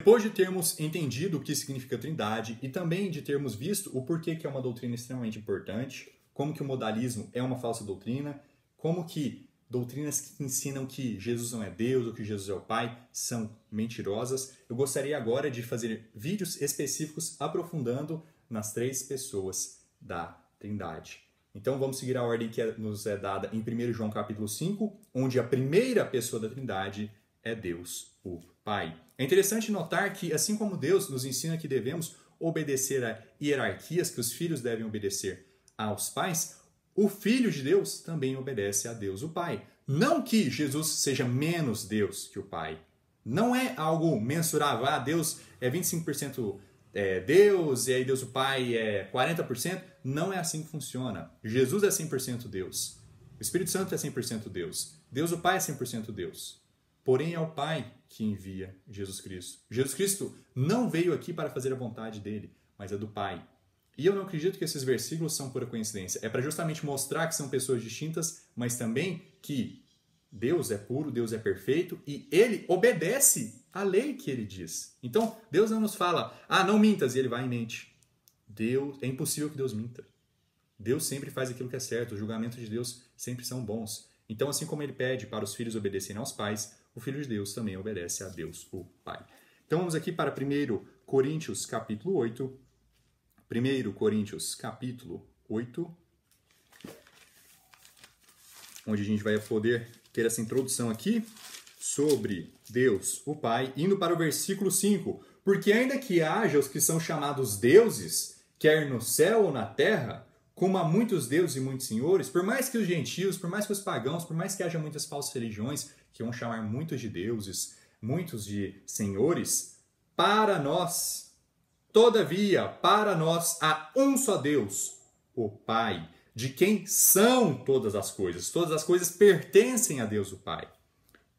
Depois de termos entendido o que significa Trindade e também de termos visto o porquê que é uma doutrina extremamente importante, como que o modalismo é uma falsa doutrina, como que doutrinas que ensinam que Jesus não é Deus ou que Jesus é o Pai são mentirosas, eu gostaria agora de fazer vídeos específicos aprofundando nas três pessoas da Trindade. Então vamos seguir a ordem que nos é dada em 1 João capítulo 5, onde a primeira pessoa da Trindade é Deus, o Pai. É interessante notar que, assim como Deus nos ensina que devemos obedecer a hierarquias, que os filhos devem obedecer aos pais, o Filho de Deus também obedece a Deus, o Pai. Não que Jesus seja menos Deus que o Pai. Não é algo mensurável. Ah, Deus é 25% Deus, e aí Deus o Pai é 40%. Não é assim que funciona. Jesus é 100% Deus. O Espírito Santo é 100% Deus. Deus o Pai é 100% Deus. Porém, é o Pai que envia Jesus Cristo. Jesus Cristo não veio aqui para fazer a vontade dele, mas a do Pai. E eu não acredito que esses versículos são pura coincidência. É para justamente mostrar que são pessoas distintas, mas também que Deus é puro, Deus é perfeito e ele obedece à lei que ele diz. Então, Deus não nos fala, não mintas, e ele vai e mente. Deus, é impossível que Deus minta. Deus sempre faz aquilo que é certo, os julgamentos de Deus sempre são bons. Então, assim como ele pede para os filhos obedecerem aos pais, o Filho de Deus também obedece a Deus, o Pai. Então, vamos aqui para 1 Coríntios, capítulo 8. 1 Coríntios, capítulo 8, onde a gente vai poder ter essa introdução aqui sobre Deus, o Pai, indo para o versículo 5. Porque ainda que haja os que são chamados deuses, quer no céu ou na terra, como há muitos deuses e muitos senhores, por mais que os gentios, por mais que os pagãos, por mais que haja muitas falsas religiões, que vão chamar muitos de deuses, muitos de senhores, para nós, todavia, para nós há um só Deus, o Pai, de quem são todas as coisas. Todas as coisas pertencem a Deus, o Pai.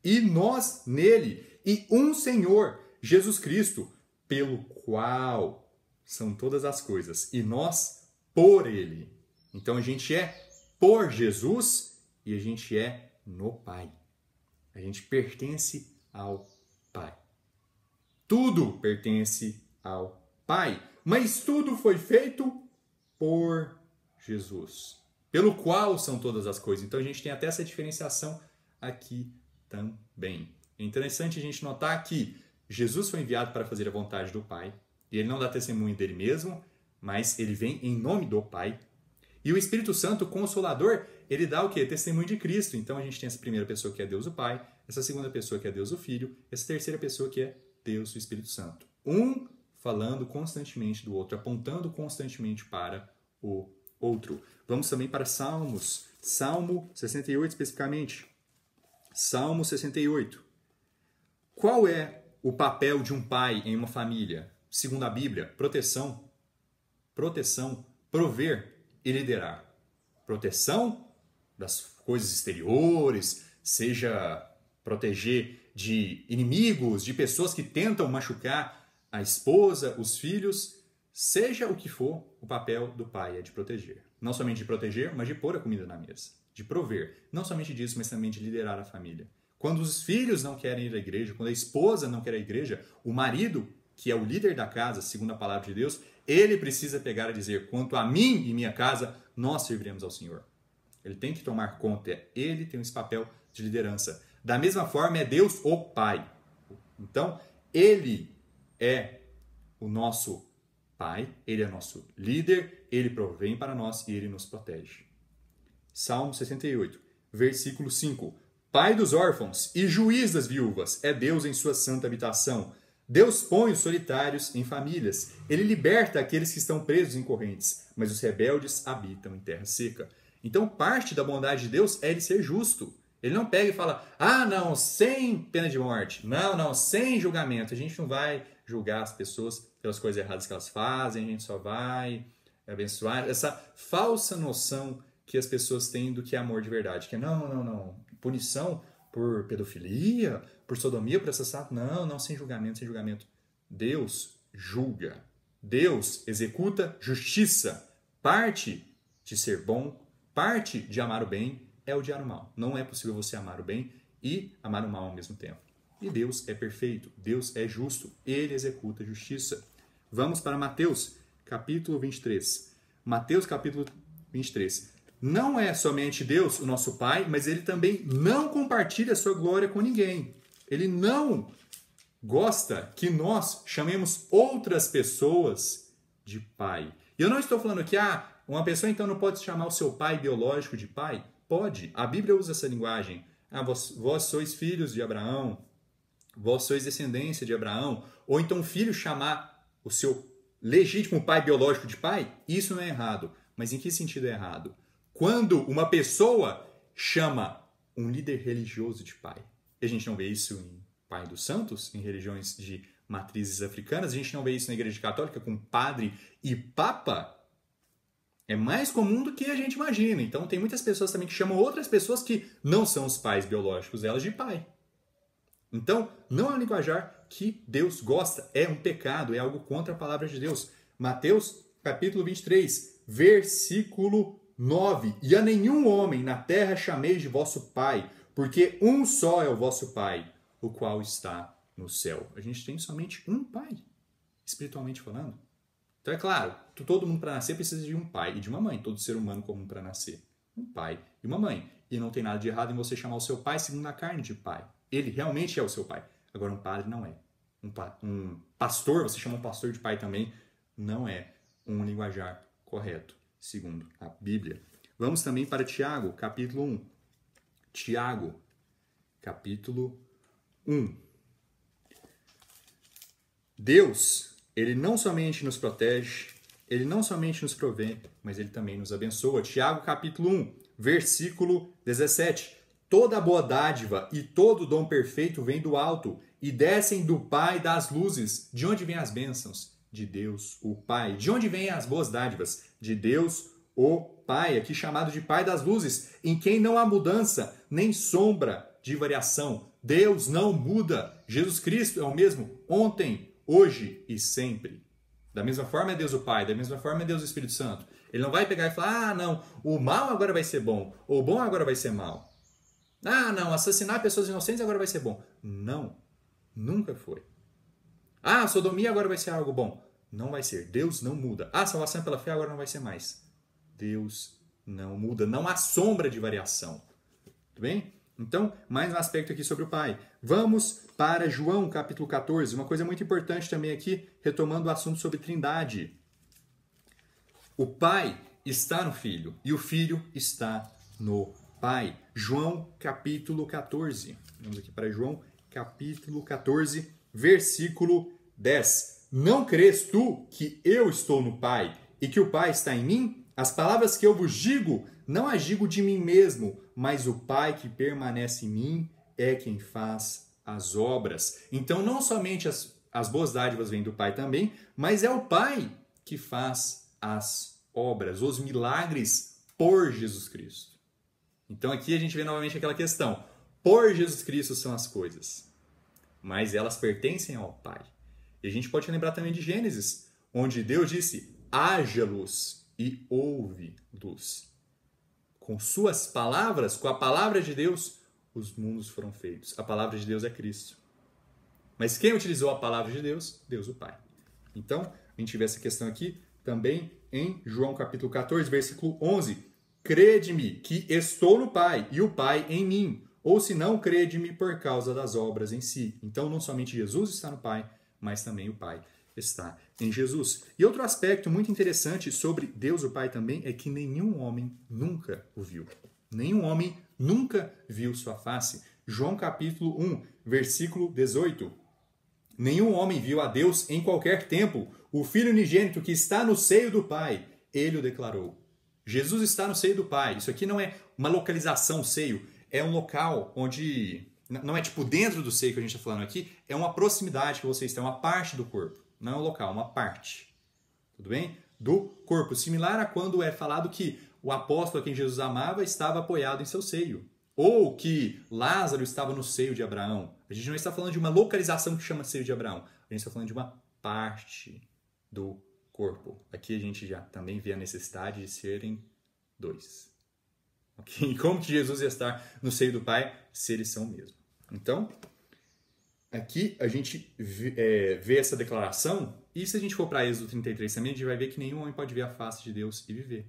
E nós nele, e um Senhor, Jesus Cristo, pelo qual são todas as coisas, e nós por ele. Então a gente é por Jesus e a gente é no Pai. A gente pertence ao Pai. Tudo pertence ao Pai, mas tudo foi feito por Jesus, pelo qual são todas as coisas. Então a gente tem até essa diferenciação aqui também. É interessante a gente notar que Jesus foi enviado para fazer a vontade do Pai, e ele não dá testemunho dele mesmo, mas ele vem em nome do Pai. E o Espírito Santo, o Consolador, ele dá o quê? Testemunho de Cristo. Então a gente tem essa primeira pessoa que é Deus o Pai, essa segunda pessoa que é Deus o Filho, essa terceira pessoa que é Deus o Espírito Santo. Um falando constantemente do outro, apontando constantemente para o outro. Vamos também para Salmos. Salmo 68 especificamente. Salmo 68. Qual é o papel de um pai em uma família? Segundo a Bíblia, proteção. Proteção, prover e liderar. Proteção das coisas exteriores, seja proteger de inimigos, de pessoas que tentam machucar a esposa, os filhos, seja o que for, o papel do pai é de proteger. Não somente de proteger, mas de pôr a comida na mesa, de prover. Não somente disso, mas também de liderar a família. Quando os filhos não querem ir à igreja, quando a esposa não quer ir à igreja, o marido, que é o líder da casa, segundo a palavra de Deus, ele precisa pegar e dizer, quanto a mim e minha casa, nós serviremos ao Senhor. Ele tem que tomar conta, ele tem esse papel de liderança. Da mesma forma, é Deus o Pai. Então, ele é o nosso Pai, ele é nosso líder, ele provém para nós e ele nos protege. Salmo 68, versículo 5. Pai dos órfãos e juiz das viúvas, é Deus em sua santa habitação. Deus põe os solitários em famílias. Ele liberta aqueles que estão presos em correntes, mas os rebeldes habitam em terra seca. Então, parte da bondade de Deus é ele ser justo. Ele não pega e fala, não, sem pena de morte. Não, sem julgamento. A gente não vai julgar as pessoas pelas coisas erradas que elas fazem, a gente só vai abençoar. Essa falsa noção que as pessoas têm do que é amor de verdade. Que é, não. Punição por pedofilia, por sodomia, por assassinato. Não, sem julgamento, sem julgamento. Deus julga. Deus executa justiça. Parte de ser bom, parte de amar o bem é odiar o mal. Não é possível você amar o bem e amar o mal ao mesmo tempo. E Deus é perfeito, Deus é justo, Ele executa a justiça. Vamos para Mateus, capítulo 23. Mateus, capítulo 23. Não é somente Deus, o nosso Pai, mas Ele também não compartilha a sua glória com ninguém. Ele não gosta que nós chamemos outras pessoas de pai. E eu não estou falando que uma pessoa então não pode chamar o seu pai biológico de pai? Pode. A Bíblia usa essa linguagem. Vós sois filhos de Abraão, vós sois descendência de Abraão. Ou então o filho chamar o seu legítimo pai biológico de pai? Isso não é errado. Mas em que sentido é errado? Quando uma pessoa chama um líder religioso de pai. E a gente não vê isso em Pai dos Santos, em religiões de matrizes africanas. A gente não vê isso na Igreja Católica com padre e papa. É mais comum do que a gente imagina. Então tem muitas pessoas também que chamam outras pessoas que não são os pais biológicos delas de pai. Então, não é um linguajar que Deus gosta. É um pecado, é algo contra a palavra de Deus. Mateus, capítulo 23, versículo 9. E a nenhum homem na terra chameis de vosso pai, porque um só é o vosso pai, o qual está no céu. A gente tem somente um pai, espiritualmente falando. Então é claro, todo mundo para nascer precisa de um pai e de uma mãe. Todo ser humano comum para nascer. Um pai e uma mãe. E não tem nada de errado em você chamar o seu pai segundo a carne de pai. Ele realmente é o seu pai. Agora um padre não é. Um pastor, você chama um pastor de pai também, não é um linguajar correto, segundo a Bíblia. Vamos também para Tiago, capítulo 1. Tiago, capítulo 1. Deus, Ele não somente nos protege, Ele não somente nos provê, mas Ele também nos abençoa. Tiago, capítulo 1, versículo 17. Toda boa dádiva e todo dom perfeito vem do alto e descem do Pai das luzes. De onde vêm as bênçãos? De Deus, o Pai. De onde vêm as boas dádivas? De Deus, o Pai, aqui chamado de Pai das luzes, em quem não há mudança, nem sombra de variação. Deus não muda. Jesus Cristo é o mesmo ontem, hoje e sempre. Da mesma forma é Deus o Pai, da mesma forma é Deus o Espírito Santo. Ele não vai pegar e falar, não, o mal agora vai ser bom, ou o bom agora vai ser mal. Não, assassinar pessoas inocentes agora vai ser bom. Não, nunca foi. Sodomia agora vai ser algo bom. Não vai ser. Deus não muda. Salvação pela fé agora não vai ser mais. Deus não muda. Não há sombra de variação. Tudo bem? Então, mais um aspecto aqui sobre o Pai. Vamos para João, capítulo 14. Uma coisa muito importante também aqui, retomando o assunto sobre Trindade. O Pai está no Filho e o Filho está no Pai. João, capítulo 14. Vamos aqui para João, capítulo 14, versículo 10. Não crês tu que eu estou no Pai e que o Pai está em mim? As palavras que eu vos digo, não as digo de mim mesmo, mas o Pai que permanece em mim é quem faz as obras. Então, não somente as boas dádivas vêm do Pai também, mas é o Pai que faz as obras, os milagres por Jesus Cristo. Então, aqui a gente vê novamente aquela questão. Por Jesus Cristo são as coisas, mas elas pertencem ao Pai. E a gente pode lembrar também de Gênesis, onde Deus disse, haja luz e houve luz. Com suas palavras, com a palavra de Deus, os mundos foram feitos. A palavra de Deus é Cristo. Mas quem utilizou a palavra de Deus? Deus o Pai. Então, a gente vê essa questão aqui também em João capítulo 14, versículo 11. Crede-me que estou no Pai e o Pai em mim. Ou se não, crede-me por causa das obras em si. Então, não somente Jesus está no Pai, mas também o Pai está em Jesus. E outro aspecto muito interessante sobre Deus o Pai também é que nenhum homem nunca o viu. Nenhum homem nunca viu sua face. João capítulo 1, versículo 18. Nenhum homem viu a Deus em qualquer tempo. O Filho unigênito que está no seio do Pai, ele o declarou. Jesus está no seio do Pai. Isso aqui não é uma localização seio, é um local onde... Não é tipo dentro do seio que a gente está falando aqui, é uma proximidade que você está, é uma parte do corpo. Não é um local, uma parte. Tudo bem? Do corpo. Similar a quando é falado que o apóstolo a quem Jesus amava estava apoiado em seu seio. Ou que Lázaro estava no seio de Abraão. A gente não está falando de uma localização que chama seio de Abraão. A gente está falando de uma parte do corpo. Aqui a gente já também vê a necessidade de serem dois. Okay? E como que Jesus ia estar no seio do Pai se eles são o mesmo? Então, aqui a gente vê essa declaração, e se a gente for para Êxodo 33 também, a gente vai ver que nenhum homem pode ver a face de Deus e viver.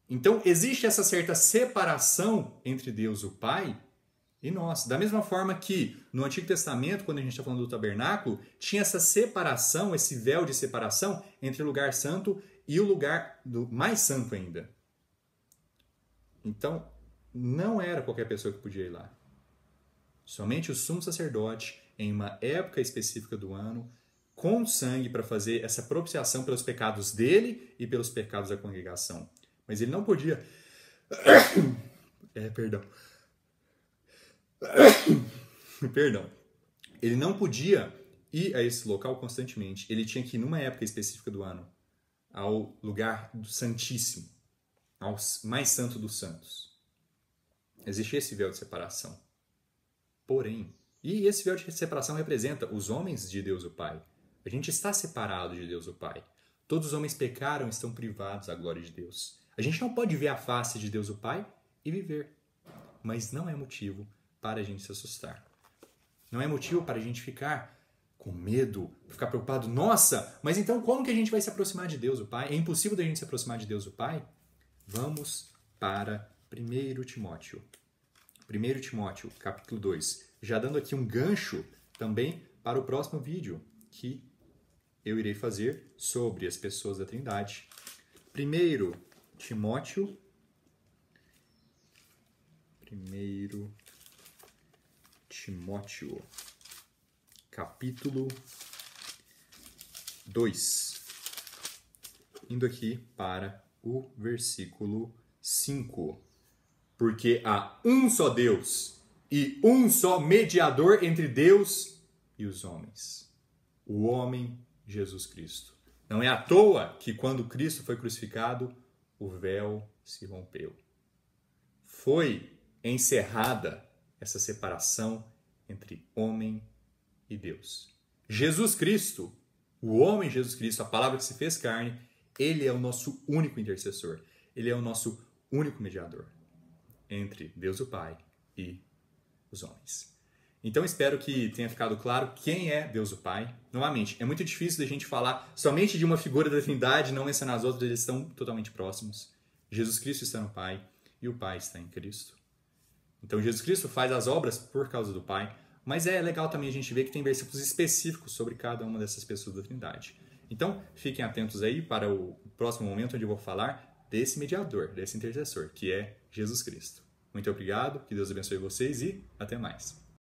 Então, existe essa certa separação entre Deus, o Pai, e nós. Da mesma forma que no Antigo Testamento, quando a gente está falando do tabernáculo, tinha essa separação, esse véu de separação entre o lugar santo e o lugar mais santo ainda. Então, não era qualquer pessoa que podia ir lá. Somente o sumo sacerdote, em uma época específica do ano, com sangue para fazer essa propiciação pelos pecados dele e pelos pecados da congregação. Mas ele não podia... Perdão. Ele não podia ir a esse local constantemente. Ele tinha que ir numa época específica do ano ao lugar do Santíssimo, ao mais santo dos santos. Existe esse véu de separação. Porém, e esse véu de separação representa os homens de Deus o Pai. A gente está separado de Deus o Pai. Todos os homens pecaram e estão privados da glória de Deus. A gente não pode ver a face de Deus o Pai e viver. Mas não é motivo para a gente se assustar. Não é motivo para a gente ficar com medo, ficar preocupado. Nossa, mas então como que a gente vai se aproximar de Deus o Pai? É impossível da gente se aproximar de Deus o Pai? Vamos para 1 Timóteo. 1 Timóteo, capítulo 2. Já dando aqui um gancho também para o próximo vídeo que eu irei fazer sobre as pessoas da Trindade. 1 Timóteo, capítulo 2. Indo aqui para o versículo 5. Porque há um só Deus e um só mediador entre Deus e os homens. O homem Jesus Cristo. Não é à toa que quando Cristo foi crucificado, o véu se rompeu. Foi encerrada essa separação entre homem e Deus. Jesus Cristo, o homem Jesus Cristo, a palavra que se fez carne, ele é o nosso único intercessor. Ele é o nosso único mediador entre Deus o Pai e os homens. Então espero que tenha ficado claro quem é Deus o Pai. Novamente, é muito difícil da gente falar somente de uma figura da Trindade, não mencionar as outras, eles estão totalmente próximos. Jesus Cristo está no Pai e o Pai está em Cristo. Então Jesus Cristo faz as obras por causa do Pai, mas é legal também a gente ver que tem versículos específicos sobre cada uma dessas pessoas da Trindade. Então fiquem atentos aí para o próximo momento onde eu vou falar desse mediador, desse intercessor, que é Jesus Cristo. Muito obrigado, que Deus abençoe vocês e até mais.